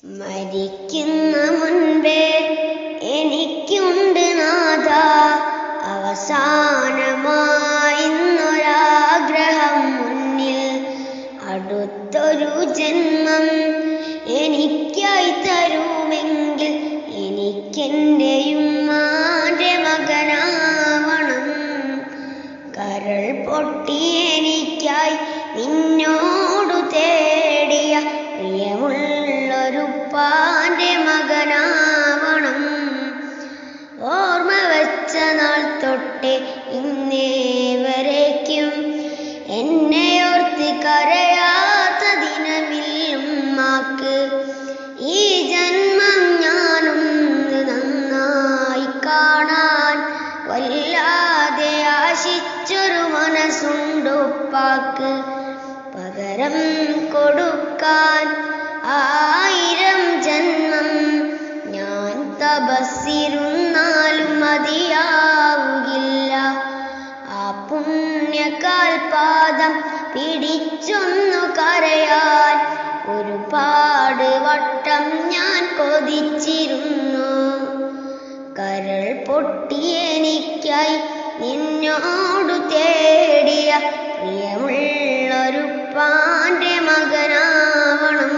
മരിക്കുന്ന മുൻപേ എനിക്കുണ്ട് നാഥ അവസാനമായിന്നൊരാഗ്രഹം മുന്നിൽ. അടുത്തൊരു ജന്മം എനിക്കായി തരുമെങ്കിൽ എനിക്കെൻ്റെ ഉമ്മാൻ്റെ മകനാവണം. കരൾ പൊട്ടി എനിക്കായി നിന്നോടു തേടിയ പ്രിയമുള്ളൊരുപ്പാൻ്റെ മകനാവണം. ഓർമ്മ വെച്ച നാൾ തൊട്ടേ ഇന്നേ വരേക്കും എന്നെയോർത്ത് കരയാത്ത ദിനമില്ലുമ്മാക്ക്. ഈ ജന്മം ഞാനൊന്ന് നന്നായി കാണാൻ വല്ലാതെ ആശിച്ചൊരു മനസ്സുണ്ടുപ്പാക്ക്. പകരം കൊടുക്കാൻ 1000 ജന്മം ഞാൻ തപസ്സിരുന്നാലും മതിയാവുകില്ല. ആ പുണ്യകാൽപാദം പിടിച്ചൊന്നു കരയാൻ ഒരുപാട് വട്ടം ഞാൻ കൊതിച്ചിരുന്നു. കരൾ പൊട്ടി എനിക്കായി നിന്നോടു തേടിയ പ്രിയമുള്ളൊരുപ്പാൻ്റെ മകനാവണം.